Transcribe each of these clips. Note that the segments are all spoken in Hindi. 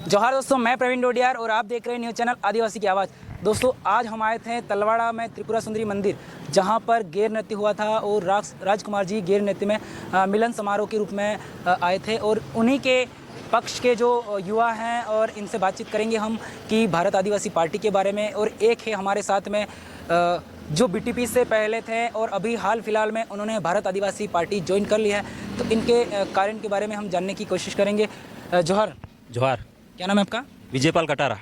जोहार दोस्तों, मैं प्रवीण डोडियार और आप देख रहे हैं न्यूज़ चैनल आदिवासी की आवाज़। दोस्तों, आज हम आए थे तलवाड़ा में त्रिपुरा सुंदरी मंदिर, जहां पर गैर नृत्य हुआ था और राजकुमार जी गैर नृत्य में मिलन समारोह के रूप में आए थे और उन्हीं के पक्ष के जो युवा हैं और इनसे बातचीत करेंगे हम कि भारत आदिवासी पार्टी के बारे में। और एक है हमारे साथ में जो बीटीपी से पहले थे और अभी हाल फिलहाल में उन्होंने भारत आदिवासी पार्टी ज्वाइन कर ली है, तो इनके कारण के बारे में हम जानने की कोशिश करेंगे। जोहार। जोहार। क्या नाम है आपका? विजयपाल कटारा।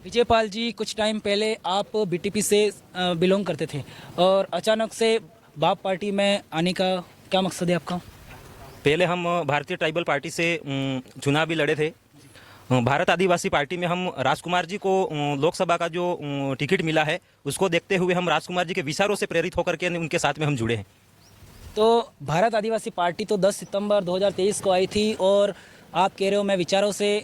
विजयपाल जी, कुछ टाइम पहले आप बीटीपी से बिलोंग करते थे और अचानक से बाप पार्टी में आने का क्या मकसद है आपका? पहले हम भारतीय ट्राइबल पार्टी से चुनाव भी लड़े थे। भारत आदिवासी पार्टी में हम राजकुमार जी को लोकसभा का जो टिकट मिला है, उसको देखते हुए हम राजकुमार जी के विचारों से प्रेरित होकर के उनके साथ में हम जुड़े हैं। तो भारत आदिवासी पार्टी तो 10 सितंबर 2023 को आई थी और आप कह रहे हो मैं विचारों से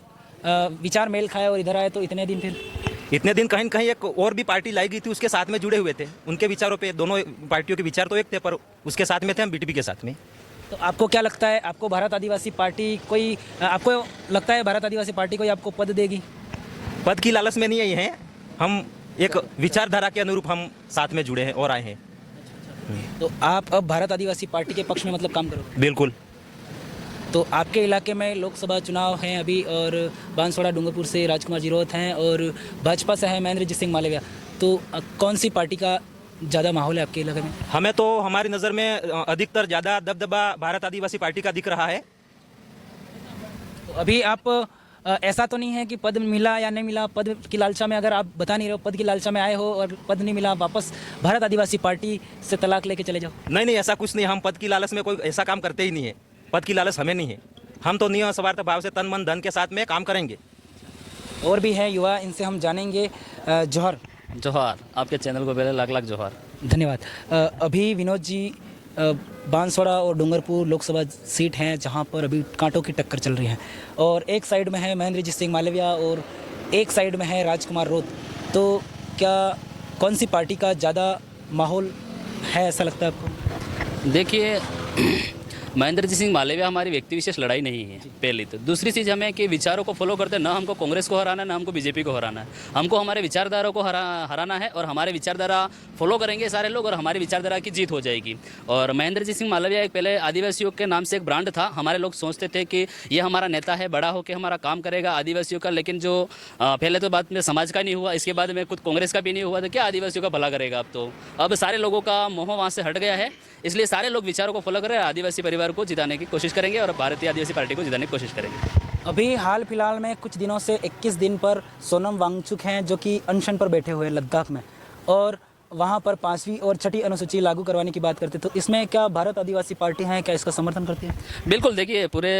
विचार मेल खाए और इधर आए, तो इतने दिन कहीं न कहीं एक और भी पार्टी लाई गई थी, उसके साथ में जुड़े हुए थे। उनके विचारों पे दोनों पार्टियों के विचार तो एक थे, पर उसके साथ में थे हम बीटीपी के साथ में। तो आपको क्या लगता है, आपको भारत आदिवासी पार्टी कोई आपको लगता है भारत आदिवासी पार्टी कोई आपको पद देगी? पद की लालच में नहीं आई हैं हम, एक विचारधारा के अनुरूप हम साथ में जुड़े हैं और आए हैं। तो आप अब भारत आदिवासी पार्टी के पक्ष में मतलब काम करोगे? बिल्कुल। तो आपके इलाके में लोकसभा चुनाव हैं अभी और बांसवाड़ा डूंगरपुर से राजकुमार जी राउत हैं और भाजपा से है महेंद्र सिंह मालविया। तो कौन सी पार्टी का ज़्यादा माहौल है आपके इलाके में? हमें तो हमारी नज़र में अधिकतर ज़्यादा दबदबा भारत आदिवासी पार्टी का दिख रहा है। तो अभी आप ऐसा तो नहीं है कि पद मिला या नहीं मिला, पद की लालसा में, अगर आप बता नहीं रहे हो, पद की लालसा में आए हो और पद नहीं मिला, वापस भारत आदिवासी पार्टी से तलाक लेके चले जाओ? नहीं, ऐसा कुछ नहीं। हम पद की लालच में कोई ऐसा काम करते ही नहीं है। पद की लालच हमें नहीं है। हम तो निस्वार्थ भाव से तन मन धन के साथ में काम करेंगे। और भी है युवा, इनसे हम जानेंगे। जोहर। जोहार। आपके चैनल को पहले लाख लाख जोहार। धन्यवाद। अभी विनोद जी, बांसवाड़ा और डूंगरपुर लोकसभा सीट हैं जहां पर अभी कांटों की टक्कर चल रही है और एक साइड में है महेंद्र सिंह मालविया और एक साइड में है राजकुमार राउत। तो क्या कौन सी पार्टी का ज़्यादा माहौल है, ऐसा लगता है आपको? देखिए, महेंद्र सिंह मालविया हमारी व्यक्ति विशेष लड़ाई नहीं है पहली तो। दूसरी चीज़ हमें कि विचारों को फॉलो करते ना हमको कांग्रेस को हराना है ना हमको बीजेपी को हराना है। हमको हमारे विचारधारा को हराना है और हमारे विचारधारा फॉलो करेंगे सारे लोग और हमारी विचारधारा की जीत हो जाएगी। और महेंद्र सिंह मालविया एक पहले आदिवासियों के नाम से एक ब्रांड था। हमारे लोग सोचते थे कि ये हमारा नेता है, बड़ा होकर हमारा काम करेगा आदिवासियों का, लेकिन जो पहले तो बात में समाज का नहीं हुआ, इसके बाद में खुद कांग्रेस का भी नहीं हुआ, तो क्या आदिवासियों का भला करेगा? अब सारे लोगों का मोह वहाँ से हट गया है, इसलिए सारे लोग विचारों को फॉलो करें, आदिवासी परिवार को जिताने की कोशिश करेंगे और भारतीय आदिवासी पार्टी को जिताने की कोशिश करेंगे। अभी हाल फिलहाल में कुछ दिनों से 21 दिन पर सोनम वांगचुक हैं जो कि अनशन पर बैठे हुए हैं लद्दाख में, और वहाँ पर 5वीं और 6ठी अनुसूची लागू करवाने की बात करते, तो इसमें क्या भारत आदिवासी पार्टी है, क्या इसका समर्थन करती है? बिल्कुल। देखिए, पूरे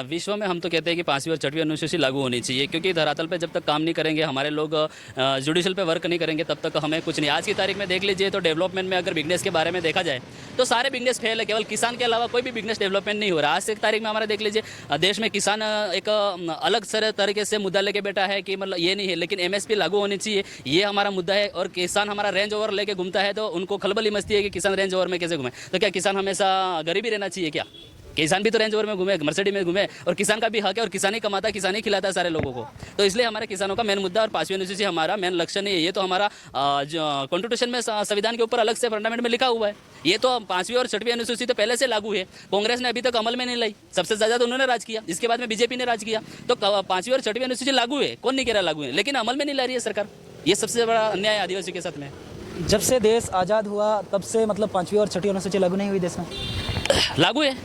विश्व में हम तो कहते हैं कि 5वीं और 6वीं अनुसूची लागू होनी चाहिए, क्योंकि धरातल पे जब तक काम नहीं करेंगे, हमारे लोग जुडिशल पे वर्क नहीं करेंगे, तब तक हमें कुछ नहीं। आज की तारीख में देख लीजिए तो डेवलपमेंट में अगर बिजनेस के बारे में देखा जाए तो सारे बिजनेस फेल है, केवल किसान के अलावा कोई भी बिजनेस डेवलपमेंट नहीं हो रहा। आज की तारीख में हमारा देख लीजिए, देश में किसान एक अलग तरीके से मुद्दा लेके बैठा है कि मतलब ये नहीं है, लेकिन MSP लागू होनी चाहिए, ये हमारा मुद्दा है। और किसान हमारा रेंज ओवर लेके घूमता है तो उनको खलबली मचती है कि किसान रेंज ओवर में कैसे घूमे। तो क्या किसान हमेशा गरीब ही रहना चाहिए क्या? किसान भी तो रेंज ओवर में घूमे, मर्सिडीज में घूमे, और किसान का भी हक है और किसान ही कमाता है, किसान ही खिलाता है सारे लोगों को। तो इसलिए हमारे किसानों का मेन मुद्दा और 5वीं अनुसूची हमारा मेन लक्ष्य नहीं है। ये तो हमारा कॉन्स्टिट्यूशन में, संविधान के ऊपर अलग से फंडामेंट में लिखा हुआ है। ये तो 5वीं और 6वीं अनुसूची तो पहले से लागू है, कांग्रेस ने अभी तक अमल में नहीं लाई। सबसे ज़्यादा तो उन्होंने राज किया, इसके बाद में बीजेपी ने राज किया। तो 5वीं और 6वीं अनुसूची लागू है, कौन नहीं कह रहा लागू है, लेकिन अमल में नहीं ला रही है सरकार। ये सबसे बड़ा अन्याय आदिवासी के साथ में। जब से देश आज़ाद हुआ तब से मतलब 5वीं और 6ठी अनुसूची लागू नहीं हुई देश में? लागू है,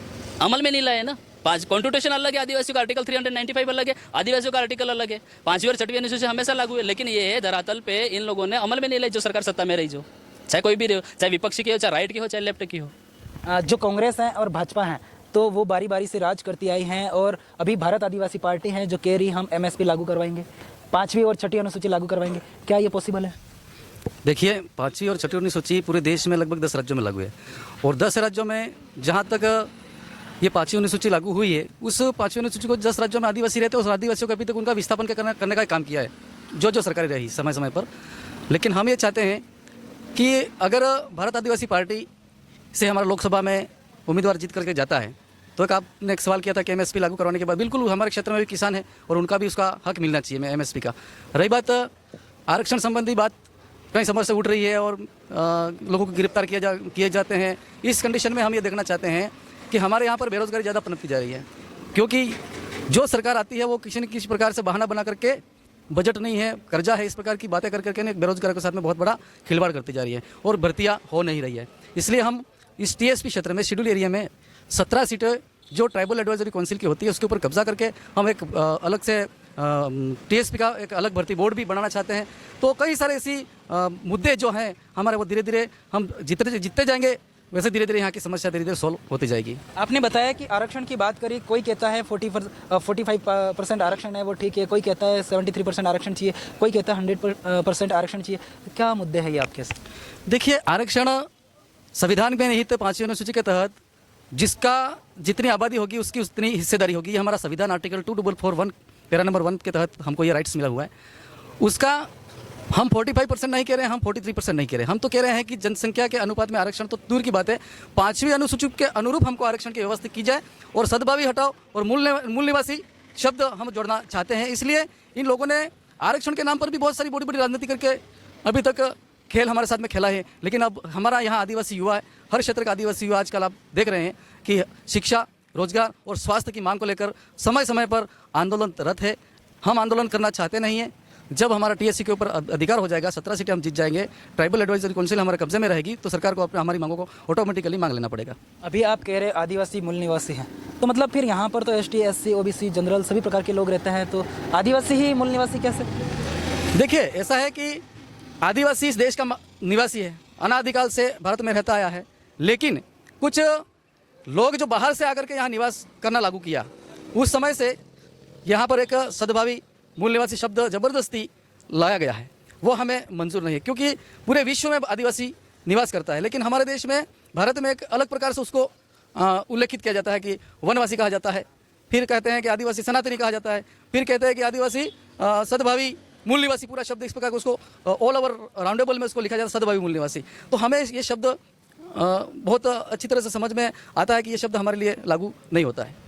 अमल में नहीं लाए ना। कॉन्स्टिट्यूशन अलग है, आदिवासियों का आर्टिकल 395 अलग है, आदिवासियों का आर्टिकल अलग है। 5वीं और 6वीं अनुसूची हमेशा लागू है, लेकिन ये है धरातल पे इन लोगों ने अमल में नहीं लाई, जो सरकार सत्ता में रही, जो चाहे कोई भी रही हो, चाहे विपक्षी की हो, चाहे राइट की हो, चाहे लेफ्ट की हो। जो कांग्रेस है और भाजपा है तो वो बारी बारी से राज करती आई हैं, और अभी भारत आदिवासी पार्टी है जो कह रही हम MSP लागू करवाएंगे, 5वीं और 6ठी अनुसूची लागू करवाएंगे। क्या ये पॉसिबल है? देखिए, 5वीं और 6ठी अनुसूची पूरे देश में लगभग 10 राज्यों में लागू है, और 10 राज्यों में जहाँ तक ये 5वीं अनुसूची लागू हुई है, उस 5वीं अनुसूची को 10 राज्यों में आदिवासी रहते हैं, उस आदिवासियों को अभी तक उनका विस्थापन करने का काम किया है जो सरकारें रही समय समय पर। लेकिन हम ये चाहते हैं कि अगर भारत आदिवासी पार्टी से हमारा लोकसभा में उम्मीदवार जीत करके जाता है तो एक आपने एक सवाल किया था कि एमएसपी लागू करवाने के बाद बिल्कुल हमारे क्षेत्र में भी किसान है और उनका भी उसका हक मिलना चाहिए एमएसपी का। रही बात आरक्षण संबंधी बात, कई समस्या उठ रही है और लोगों को गिरफ्तार किए जाते हैं। इस कंडीशन में हम ये देखना चाहते हैं कि हमारे यहाँ पर बेरोजगारी ज़्यादा पनपती जा रही है, क्योंकि जो सरकार आती है वो किसी न किसी प्रकार से बहाना बना करके बजट नहीं है, कर्जा है, इस प्रकार की बातें कर करके बेरोजगारों के साथ में बहुत बड़ा खिलवाड़ करती जा रही है और भर्तियाँ हो नहीं रही है। इसलिए हम इस टीएसपी क्षेत्र में शेड्यूल एरिया में 17 सीटें जो ट्राइबल एडवाइजरी काउंसिल की होती है उसके ऊपर कब्जा करके हम एक अलग से टीएसपी का एक अलग भर्ती बोर्ड भी बनाना चाहते हैं। तो कई सारे ऐसी मुद्दे जो हैं हमारे, वो धीरे धीरे हम जीतते जाएंगे, वैसे धीरे धीरे यहाँ की समस्या धीरे धीरे सॉल्व होती जाएगी। आपने बताया कि आरक्षण की बात करी, कोई कहता है 45% आरक्षण है वो ठीक है, कोई कहता है 73% आरक्षण चाहिए, कोई कहता है 100% आरक्षण चाहिए। क्या मुद्दे हैं ये आपके? देखिए, आरक्षण संविधान में निहित 5वीं अनुसूची के तहत जिसका जितनी आबादी होगी उसकी उतनी हिस्सेदारी होगी। ये हमारा संविधान आर्टिकल 2441 पैरा नंबर 1 के तहत हमको ये राइट्स मिला हुआ है। उसका हम 45% नहीं कह रहे हैं, हम 43% नहीं कह रहे हैं, हम तो कह रहे हैं कि जनसंख्या के अनुपात में आरक्षण तो दूर की बात है, 5वीं अनुसूची के अनुरूप हमको आरक्षण की व्यवस्था की जाए और सद्भावी हटाओ और मूल निवासी शब्द हम जोड़ना चाहते हैं। इसलिए इन लोगों ने आरक्षण के नाम पर भी बहुत सारी बड़ी बड़ी राजनीति करके अभी तक खेल हमारे साथ में खेला है। लेकिन अब हमारा यहाँ आदिवासी युवा है, हर क्षेत्र का आदिवासी युवा आजकल आप देख रहे हैं कि शिक्षा, रोजगार और स्वास्थ्य की मांग को लेकर समय समय पर आंदोलनरत है। हम आंदोलन करना चाहते नहीं हैं। जब हमारा टीएससी के ऊपर अधिकार हो जाएगा, 17 सीटें हम जीत जाएंगे, ट्राइबल एडवाइजरी काउंसिल हमारे कब्जे में रहेगी, तो सरकार को हमारी मांगों को ऑटोमेटिकली मांग लेना पड़ेगा। अभी आप कह रहे आदिवासी मूल निवासी हैं, तो मतलब फिर यहाँ पर तो एसटी, एससी, ओबीसी, जनरल सभी प्रकार के लोग रहते हैं, तो आदिवासी ही मूल निवासी कैसे? देखिए, ऐसा है कि आदिवासी इस देश का निवासी है, अनादिकाल से भारत में रहता आया है। लेकिन कुछ लोग जो बाहर से आकर के यहाँ निवास करना लागू किया, उस समय से यहाँ पर एक सद्भावी मूल निवासी शब्द ज़बरदस्ती लाया गया है, वो हमें मंजूर नहीं है, क्योंकि पूरे विश्व में आदिवासी निवास करता है। लेकिन हमारे देश में, भारत में एक अलग प्रकार से उसको उल्लेखित किया जाता है कि वनवासी कहा जाता है, फिर कहते हैं कि आदिवासी सनातनी कहा जाता है, फिर कहते हैं कि आदिवासी सद्भावी मूल निवासी, पूरा शब्द इस प्रकार का उसको ऑल ओवर राउंडेबल में उसको लिखा जाता है सद्भावी मूल निवासी। तो हमें ये शब्द बहुत अच्छी तरह से समझ में आता है कि ये शब्द हमारे लिए लागू नहीं होता है।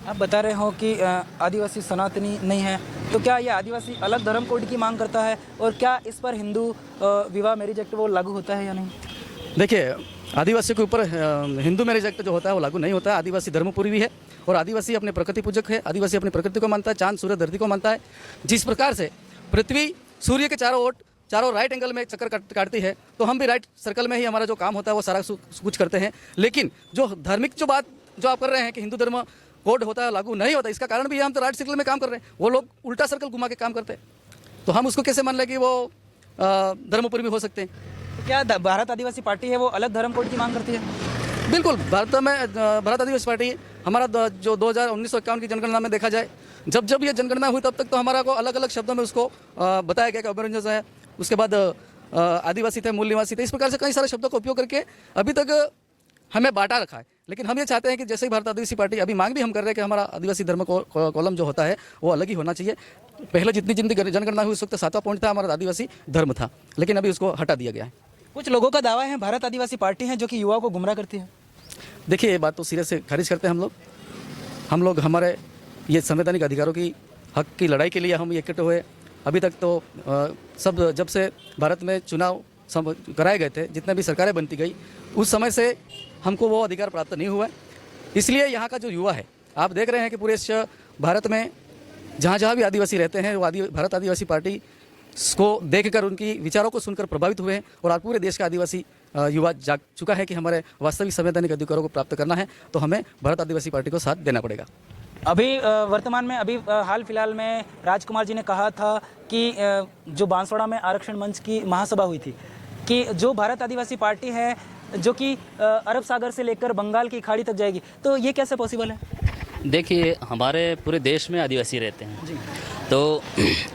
आप बता रहे हो कि आदिवासी सनातनी नहीं है, तो क्या ये आदिवासी अलग धर्म कोड की मांग करता है, और क्या इस पर हिंदू विवाह मैरिज एक्ट वो लागू होता है या नहीं? देखिए, आदिवासी के ऊपर हिंदू मैरिज एक्ट जो होता है वो लागू नहीं होता है। आदिवासी धर्मपूर्वी है और आदिवासी अपने प्रकृति पूजक है। आदिवासी अपनी प्रकृति को मानता है, चांद, सूर्य, धरती को मानता है। जिस प्रकार से पृथ्वी सूर्य के चारों राइट एंगल में चक्कर काटती है, तो हम भी राइट सर्कल में ही हमारा जो काम होता है वो सारा कुछ करते हैं। लेकिन जो धार्मिक जो बात जो आप कर रहे हैं कि हिंदू धर्म कोड होता है, लागू नहीं होता, इसका कारण भी हम तो राइट सर्कल में काम कर रहे हैं, वो लोग उल्टा सर्कल घुमा के काम करते हैं, तो हम उसको कैसे मान लें कि वो धर्मपूर्वी हो सकते हैं? क्या भारत आदिवासी पार्टी है वो अलग धर्म कोड की मांग करती है? बिल्कुल, भारत आदिवासी पार्टी हमारा जो 1951 की जनगणना में देखा जाए, जब ये जनगणना हुई तब तक तो हमारा को अलग अलग शब्दों में उसको बताया गया कि अबोरिजिनल्स है, उसके बाद आदिवासी थे, मूल निवासी थे, इस प्रकार से कई सारे शब्दों का उपयोग करके अभी तक हमें बांटा रखा है। लेकिन हम ये चाहते हैं कि जैसे ही भारत आदिवासी पार्टी अभी मांग भी हम कर रहे हैं कि हमारा आदिवासी धर्म कॉलम जो होता है वो अलग ही होना चाहिए। पहले जितनी जनगणना हुई उस वक्त 7वां पॉइंट था हमारा आदिवासी धर्म था, लेकिन अभी उसको हटा दिया गया है। कुछ लोगों का दावा है भारत आदिवासी पार्टी है जो कि युवाओं को गुमराह करती है। देखिए, ये बात तो सिरे से खारिज करते हैं हम लोग हमारे ये संवैधानिक अधिकारों की हक की लड़ाई के लिए हम ये इकट्ठे हुए। अभी तक तो सब जब से भारत में चुनाव कराए गए थे, जितने भी सरकारें बनती गई, उस समय से हमको वो अधिकार प्राप्त नहीं हुआ। इसलिए यहाँ का जो युवा है, आप देख रहे हैं कि पूरे भारत में जहाँ भी आदिवासी रहते हैं वो भारत आदिवासी पार्टी को देखकर, उनकी विचारों को सुनकर प्रभावित हुए हैं और आज पूरे देश का आदिवासी युवा जाग चुका है कि हमारे वास्तविक संवैधानिक अधिकारों को प्राप्त करना है तो हमें भारत आदिवासी पार्टी को साथ देना पड़ेगा। अभी वर्तमान में हाल फिलहाल में राजकुमार जी ने कहा था कि जो बांसवाड़ा में आरक्षण मंच की महासभा हुई थी कि जो भारत आदिवासी पार्टी है जो कि अरब सागर से लेकर बंगाल की खाड़ी तक जाएगी, तो ये कैसे पॉसिबल है? देखिए, हमारे पूरे देश में आदिवासी रहते हैं जी। तो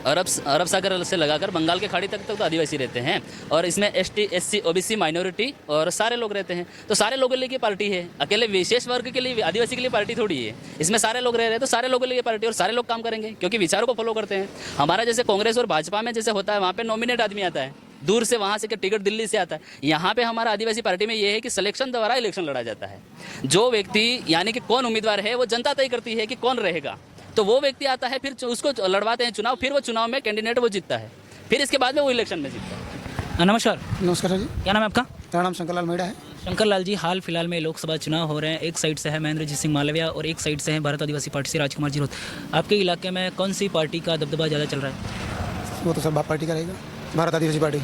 अरब सागर से लगाकर बंगाल के खाड़ी तक तो आदिवासी रहते हैं, और इसमें एसटी, एससी, ओबीसी, माइनॉरिटी और सारे लोग रहते हैं। तो सारे लोगों के लिए पार्टी है, अकेले विशेष वर्ग के लिए, आदिवासी के लिए पार्टी थोड़ी है। इसमें सारे लोग रह रहे हैं, तो सारे लोगों के लिए पार्टी, और सारे लोग काम करेंगे क्योंकि विचारों को फॉलो करते हैं। हमारा जैसे कांग्रेस और भाजपा में जैसे होता है, वहाँ पर नॉमिनेट आदमी आता है, दूर से वहाँ से के टिकट दिल्ली से आता है। यहाँ पे हमारा आदिवासी पार्टी में ये है कि सिलेक्शन द्वारा इलेक्शन लड़ा जाता है। जो व्यक्ति यानी कि कौन उम्मीदवार है वो जनता तय करती है कि कौन रहेगा, तो वो व्यक्ति आता है, फिर उसको लड़वाते हैं चुनाव, फिर वो चुनाव में कैंडिडेट वो जीतता है, फिर इसके बाद में वो इलेक्शन में जीतता है। नमस्कार। नमस्कार जी, क्या नाम है आपका? मेरा नाम शंकर लाल मेड़ा है। शंकर लाल जी, हाल फिलहाल में लोकसभा चुनाव हो रहे हैं। एक साइड से है महेंद्रजीत सिंह मालविया और एक साइड से है भारत आदिवासी पार्टी से राजकुमार जी रोत। आपके इलाके में कौन सी पार्टी का दबदबा ज़्यादा चल रहा है? वो तो सब पार्टी का रहेगा, भारत आदिवासी पार्टी।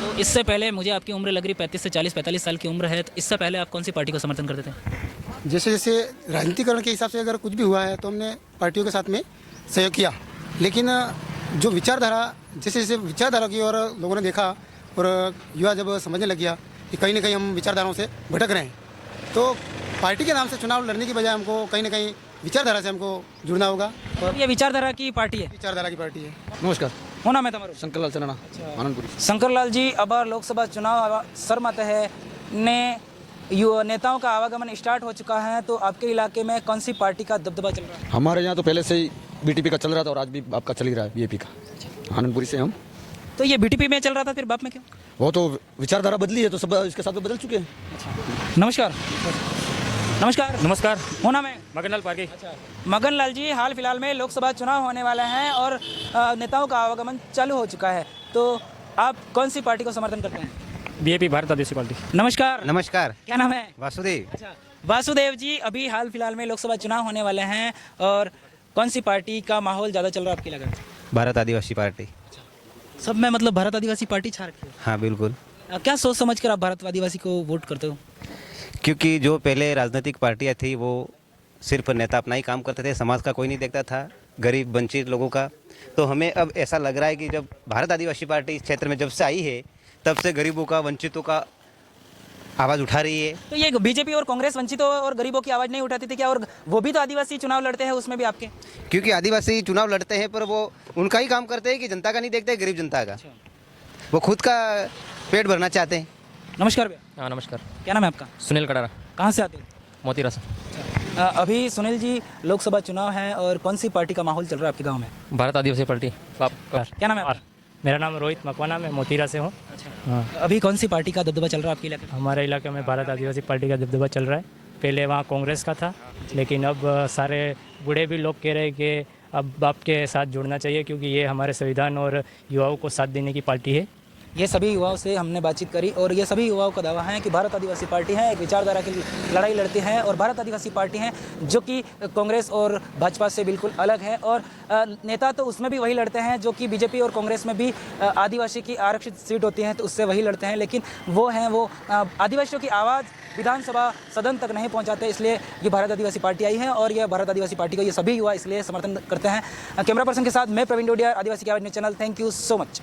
तो इससे पहले, मुझे आपकी उम्र लग रही 35 से 45 साल की उम्र है, तो इससे पहले आप कौन सी पार्टी को समर्थन करते थे? जैसे जैसे राजनीतिकरण के हिसाब से अगर कुछ भी हुआ है तो हमने पार्टियों के साथ में सहयोग किया, लेकिन जो विचारधारा, जैसे जैसे विचारधारा की और लोगों ने देखा और युवा जब समझने लग गया कि कहीं ना कहीं हम विचारधाराओं से भटक रहे हैं, तो पार्टी के नाम से चुनाव लड़ने की बजाय हमको कहीं ना कहीं विचारधारा से हमको जुड़ना होगा। और ये विचारधारा की पार्टी है? विचारधारा की पार्टी है। नमस्कार, શું નામ है તમારું? शंकरलाल चनाना, आनंदपुरी। शंकरलाल जी, अब लोकसभा चुनाव सरमत है ने नेताओं का आवागमन स्टार्ट हो चुका है, तो आपके इलाके में कौन सी पार्टी का दबदबा चल रहा है? हमारे यहाँ तो पहले से ही बीटीपी का चल रहा था और आज भी आपका चल ही रहा है, बीएपी का। आनंदपुरी से हम। तो ये बीटीपी में चल रहा था, फिर बाप में क्यों? वो तो विचारधारा बदली है तो सब इसके साथ में बदल चुके हैं। नमस्कार। नमस्कार। नमस्कार, वो नाम है? मगनलाल पारगी। मगन लाल जी, हाल फिलहाल में लोकसभा चुनाव होने वाले हैं और नेताओं का आवागमन चालू हो चुका है, तो आप कौन सी पार्टी को समर्थन करते हैं? बीएपी भारत आदिवासी पार्टी। नमस्कार। नमस्कार, क्या नाम है? वासुदेव। अच्छा, वासुदेव जी, अभी हाल फिलहाल में लोकसभा चुनाव होने वाले हैं और कौन सी पार्टी का माहौल ज़्यादा चल रहा है आपकी लगा? भारत आदिवासी पार्टी। सब में मतलब भारत आदिवासी पार्टी छा रखी है। हाँ बिल्कुल, क्या सोच समझ कर आप भारत आदिवासी को वोट करते हो? क्योंकि जो पहले राजनीतिक पार्टियां थी वो सिर्फ नेता अपना ही काम करते थे, समाज का कोई नहीं देखता था, गरीब वंचित लोगों का। तो हमें अब ऐसा लग रहा है कि जब भारत आदिवासी पार्टी इस क्षेत्र में जब से आई है, तब से गरीबों का, वंचितों का आवाज़ उठा रही है। तो ये बीजेपी और कांग्रेस वंचितों और गरीबों की आवाज़ नहीं उठाती थी क्या? और वो भी तो आदिवासी चुनाव लड़ते हैं, उसमें भी आपके। क्योंकि आदिवासी चुनाव लड़ते हैं पर वो उनका ही काम करते हैं कि जनता का नहीं देखते, गरीब जनता का। वो खुद का पेट भरना चाहते हैं। नमस्कार भैया। हाँ नमस्कार, क्या नाम है आपका? सुनील कटारा, कहाँ से आते हो? मोतीरा से। अभी सुनील जी, लोकसभा चुनाव है और कौन सी पार्टी का माहौल चल रहा है आपके गांव में? भारत आदिवासी पार्टी। क्या नाम है आपका? मेरा नाम रोहित मकवाना, मैं मोतीरा से हूँ। हाँ, अभी कौन सी पार्टी का दबदबा चल रहा है आपके इलाके में? हमारे इलाके में भारत आदिवासी पार्टी का दबदबा चल रहा है। पहले वहाँ कांग्रेस का था, लेकिन अब सारे बूढ़े भी लोग कह रहे हैं कि अब बाप के साथ जुड़ना चाहिए, क्योंकि ये हमारे संविधान और युवाओं को साथ देने की पार्टी है। ये सभी युवाओं से हमने बातचीत करी और ये सभी युवाओं का दावा है कि भारत आदिवासी पार्टी है, एक विचारधारा की लड़ाई लड़ती है और भारत आदिवासी पार्टी है जो कि कांग्रेस और भाजपा से बिल्कुल अलग है। और नेता तो उसमें भी वही लड़ते हैं जो कि बीजेपी और कांग्रेस में भी आदिवासी की आरक्षित सीट होती हैं, तो उससे वही लड़ते हैं, लेकिन वो आदिवासियों की आवाज़ विधानसभा सदन तक नहीं पहुंचाते। इसलिए ये भारत आदिवासी पार्टी आई है और यह भारत आदिवासी पार्टी को ये सभी युवा इसलिए समर्थन करते हैं। कैमरा पर्सन के साथ मैं प्रवीण डोडिया, आदिवासी की आवाज़ news channel. Thank you so much.